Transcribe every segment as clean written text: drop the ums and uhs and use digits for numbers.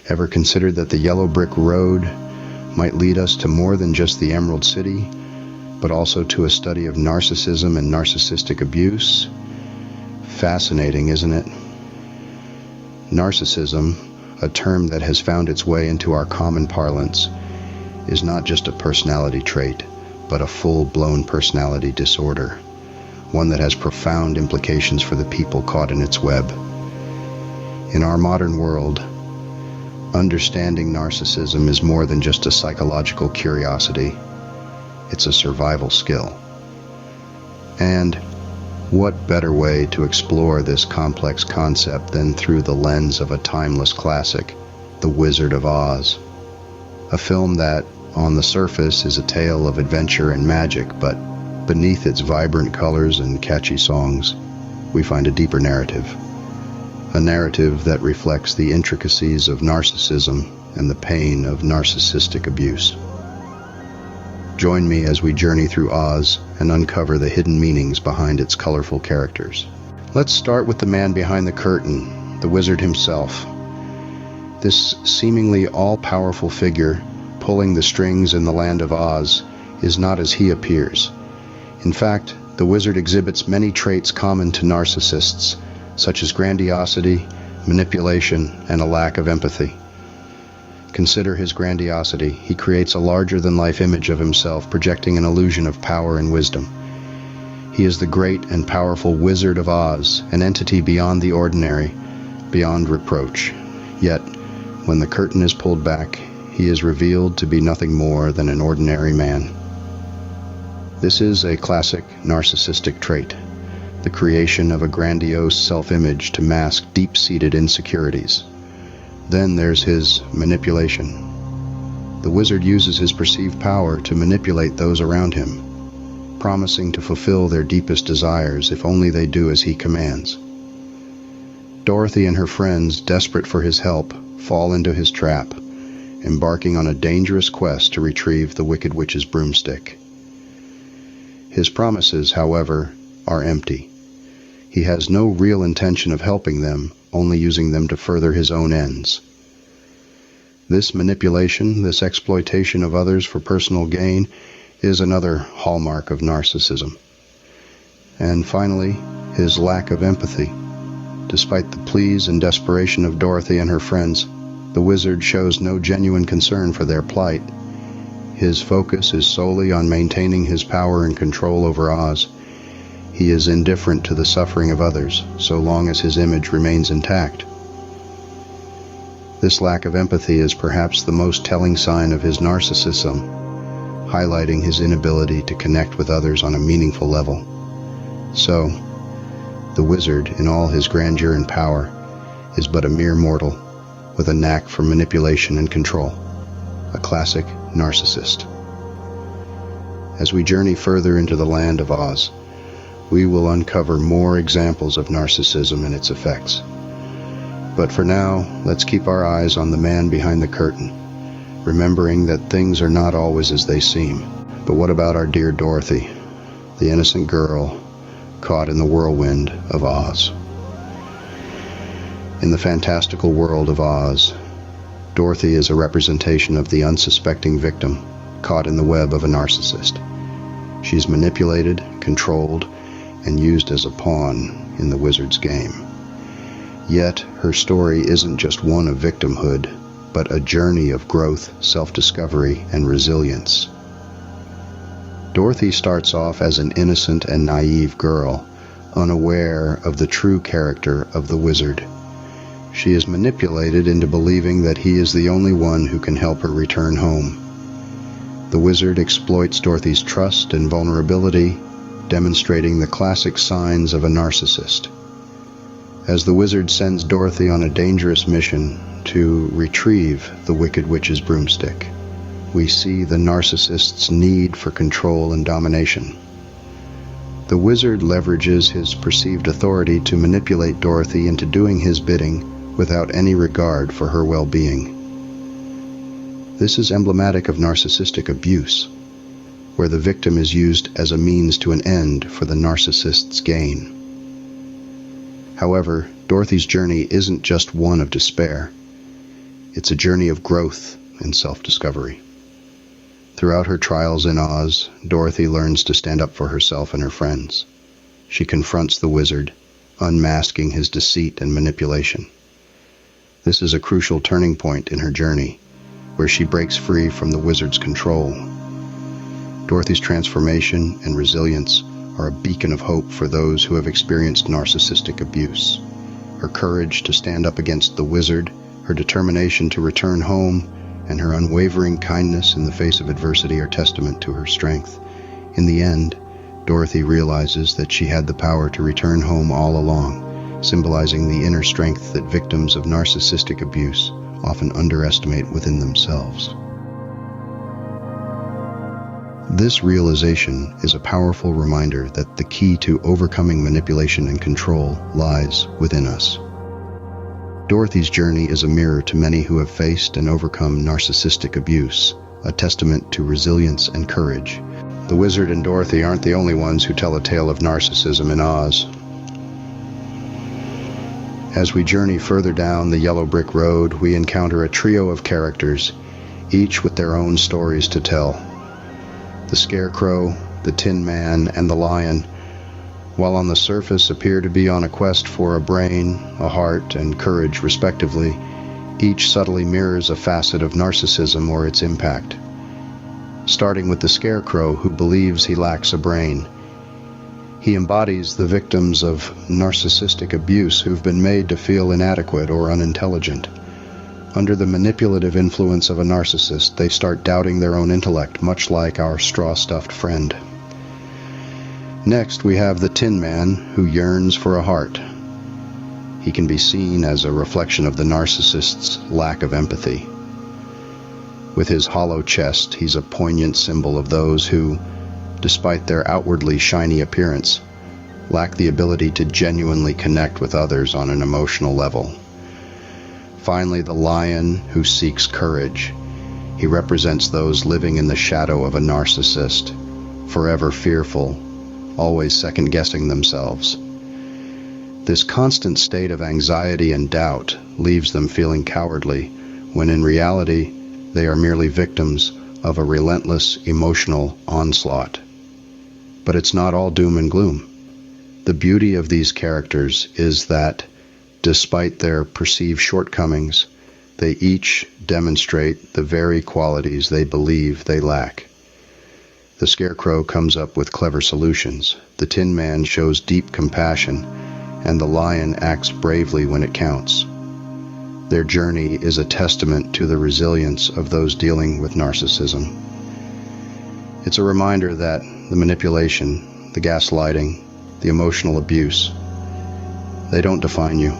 Ever considered that the yellow brick road might lead us to more than just the Emerald City, but also to a study of narcissism and narcissistic abuse? Fascinating, isn't it? Narcissism, a term that has found its way into our common parlance, is not just a personality trait, but a full-blown personality disorder, one that has profound implications for the people caught in its web. In our modern world, understanding narcissism is more than just a psychological curiosity. It's a survival skill. And what better way to explore this complex concept than through the lens of a timeless classic, The Wizard of Oz? A film that, on the surface, is a tale of adventure and magic, but beneath its vibrant colors and catchy songs, we find a deeper narrative. A narrative that reflects the intricacies of narcissism and the pain of narcissistic abuse. Join me as we journey through Oz and uncover the hidden meanings behind its colorful characters. Let's start with the man behind the curtain, the wizard himself. This seemingly all-powerful figure pulling the strings in the land of Oz is not as he appears. In fact, the wizard exhibits many traits common to narcissists, such as grandiosity, manipulation, and a lack of empathy. Consider his grandiosity. He creates a larger-than-life image of himself, projecting an illusion of power and wisdom. He is the great and powerful Wizard of Oz, an entity beyond the ordinary, beyond reproach. Yet, when the curtain is pulled back, he is revealed to be nothing more than an ordinary man. This is a classic narcissistic trait, the creation of a grandiose self-image to mask deep-seated insecurities. Then there's his manipulation. The wizard uses his perceived power to manipulate those around him, promising to fulfill their deepest desires if only they do as he commands. Dorothy and her friends, desperate for his help, fall into his trap, embarking on a dangerous quest to retrieve the Wicked Witch's broomstick. His promises, however, are empty. He has no real intention of helping them, only using them to further his own ends. This manipulation, this exploitation of others for personal gain, is another hallmark of narcissism. And finally, his lack of empathy. Despite the pleas and desperation of Dorothy and her friends, the wizard shows no genuine concern for their plight. His focus is solely on maintaining his power and control over Oz. He is indifferent to the suffering of others, so long as his image remains intact. This lack of empathy is perhaps the most telling sign of his narcissism, highlighting his inability to connect with others on a meaningful level. So, the wizard, in all his grandeur and power, is but a mere mortal, with a knack for manipulation and control, a classic narcissist. As we journey further into the land of Oz, we will uncover more examples of narcissism and its effects. But for now, let's keep our eyes on the man behind the curtain, remembering that things are not always as they seem. But what about our dear Dorothy, the innocent girl caught in the whirlwind of Oz? In the fantastical world of Oz, Dorothy is a representation of the unsuspecting victim caught in the web of a narcissist. She's manipulated, controlled, and used as a pawn in the wizard's game. Yet, her story isn't just one of victimhood, but a journey of growth, self-discovery, and resilience. Dorothy starts off as an innocent and naive girl, unaware of the true character of the wizard. She is manipulated into believing that he is the only one who can help her return home. The wizard exploits Dorothy's trust and vulnerability, demonstrating the classic signs of a narcissist. As the wizard sends Dorothy on a dangerous mission to retrieve the Wicked Witch's broomstick, we see the narcissist's need for control and domination. The wizard leverages his perceived authority to manipulate Dorothy into doing his bidding without any regard for her well-being. This is emblematic of narcissistic abuse, where the victim is used as a means to an end for the narcissist's gain. However, Dorothy's journey isn't just one of despair. It's a journey of growth and self-discovery. Throughout her trials in Oz, Dorothy learns to stand up for herself and her friends. She confronts the wizard, unmasking his deceit and manipulation. This is a crucial turning point in her journey, where she breaks free from the wizard's control. Dorothy's transformation and resilience are a beacon of hope for those who have experienced narcissistic abuse. Her courage to stand up against the wizard, her determination to return home, and her unwavering kindness in the face of adversity are testament to her strength. In the end, Dorothy realizes that she had the power to return home all along, symbolizing the inner strength that victims of narcissistic abuse often underestimate within themselves. This realization is a powerful reminder that the key to overcoming manipulation and control lies within us. Dorothy's journey is a mirror to many who have faced and overcome narcissistic abuse, a testament to resilience and courage. The wizard and Dorothy aren't the only ones who tell a tale of narcissism in Oz. As we journey further down the yellow brick road, we encounter a trio of characters, each with their own stories to tell. The Scarecrow, the Tin Man, and the Lion, while on the surface appear to be on a quest for a brain, a heart, and courage respectively, each subtly mirrors a facet of narcissism or its impact. Starting with the Scarecrow, who believes he lacks a brain. He embodies the victims of narcissistic abuse who've been made to feel inadequate or unintelligent. Under the manipulative influence of a narcissist, they start doubting their own intellect, much like our straw-stuffed friend. Next, we have the Tin Man, who yearns for a heart. He can be seen as a reflection of the narcissist's lack of empathy. With his hollow chest, he's a poignant symbol of those who, despite their outwardly shiny appearance, lack the ability to genuinely connect with others on an emotional level. Finally, the Lion, who seeks courage. He represents those living in the shadow of a narcissist, forever fearful, always second-guessing themselves. This constant state of anxiety and doubt leaves them feeling cowardly, when in reality, they are merely victims of a relentless emotional onslaught. But it's not all doom and gloom. The beauty of these characters is that, despite their perceived shortcomings, they each demonstrate the very qualities they believe they lack. The Scarecrow comes up with clever solutions, the Tin Man shows deep compassion, and the Lion acts bravely when it counts. Their journey is a testament to the resilience of those dealing with narcissism. It's a reminder that the manipulation, the gaslighting, the emotional abuse, they don't define you.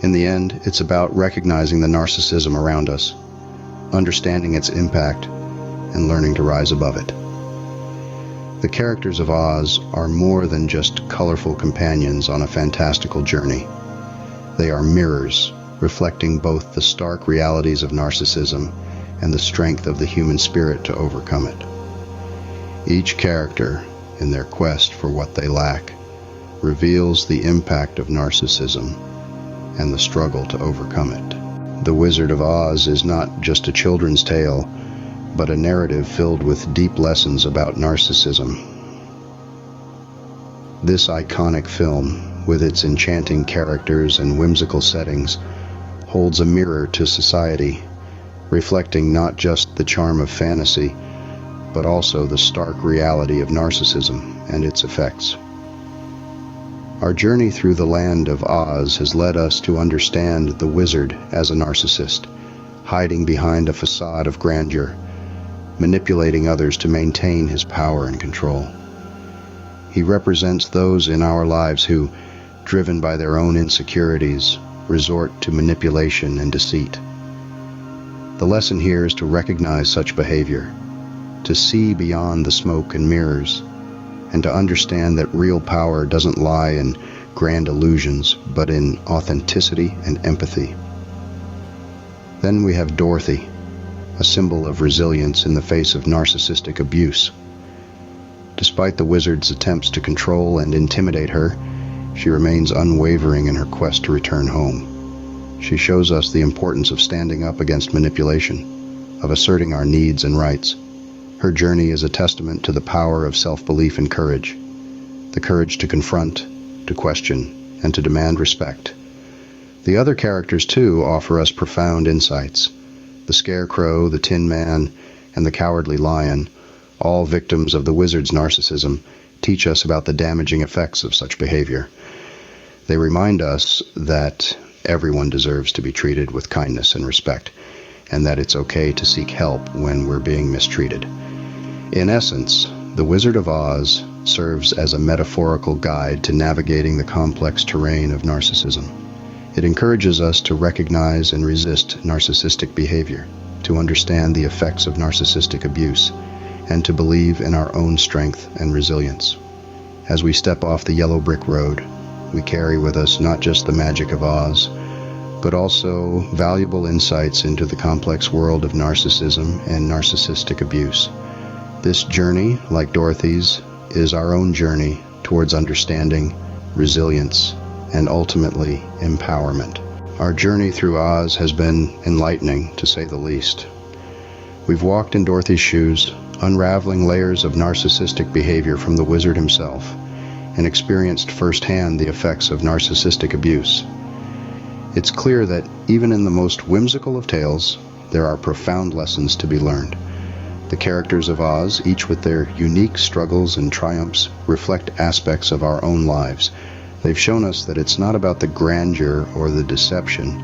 In the end, it's about recognizing the narcissism around us, understanding its impact, and learning to rise above it. The characters of Oz are more than just colorful companions on a fantastical journey. They are mirrors, reflecting both the stark realities of narcissism and the strength of the human spirit to overcome it. Each character, in their quest for what they lack, reveals the impact of narcissism and the struggle to overcome it. The Wizard of Oz is not just a children's tale, but a narrative filled with deep lessons about narcissism. This iconic film, with its enchanting characters and whimsical settings, holds a mirror to society, reflecting not just the charm of fantasy, but also the stark reality of narcissism and its effects. Our journey through the land of Oz has led us to understand the wizard as a narcissist, hiding behind a facade of grandeur, manipulating others to maintain his power and control. He represents those in our lives who, driven by their own insecurities, resort to manipulation and deceit. The lesson here is to recognize such behavior, to see beyond the smoke and mirrors, and to understand that real power doesn't lie in grand illusions, but in authenticity and empathy. Then we have Dorothy, a symbol of resilience in the face of narcissistic abuse. Despite the wizard's attempts to control and intimidate her, she remains unwavering in her quest to return home. She shows us the importance of standing up against manipulation, of asserting our needs and rights. Her journey is a testament to the power of self-belief and courage, the courage to confront, to question, and to demand respect. The other characters, too, offer us profound insights. The Scarecrow, the Tin Man, and the Cowardly Lion, all victims of the wizard's narcissism, teach us about the damaging effects of such behavior. They remind us that everyone deserves to be treated with kindness and respect, and that it's okay to seek help when we're being mistreated. In essence, The Wizard of Oz serves as a metaphorical guide to navigating the complex terrain of narcissism. It encourages us to recognize and resist narcissistic behavior, to understand the effects of narcissistic abuse, and to believe in our own strength and resilience. As we step off the yellow brick road, we carry with us not just the magic of Oz, but also valuable insights into the complex world of narcissism and narcissistic abuse. This journey, like Dorothy's, is our own journey towards understanding, resilience, and ultimately empowerment. Our journey through Oz has been enlightening, to say the least. We've walked in Dorothy's shoes, unraveling layers of narcissistic behavior from the wizard himself, and experienced firsthand the effects of narcissistic abuse. It's clear that even in the most whimsical of tales, there are profound lessons to be learned. The characters of Oz, each with their unique struggles and triumphs, reflect aspects of our own lives. They've shown us that it's not about the grandeur or the deception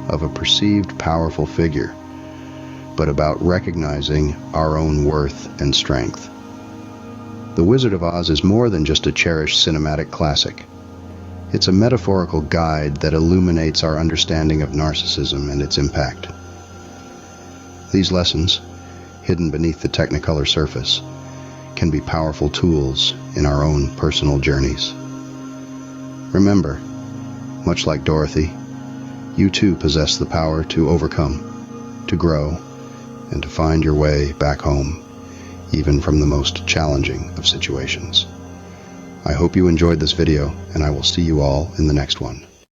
of a perceived powerful figure, but about recognizing our own worth and strength. The Wizard of Oz is more than just a cherished cinematic classic. It's a metaphorical guide that illuminates our understanding of narcissism and its impact. These lessons, hidden beneath the Technicolor surface, can be powerful tools in our own personal journeys. Remember, much like Dorothy, you too possess the power to overcome, to grow, and to find your way back home, even from the most challenging of situations. I hope you enjoyed this video, and I will see you all in the next one.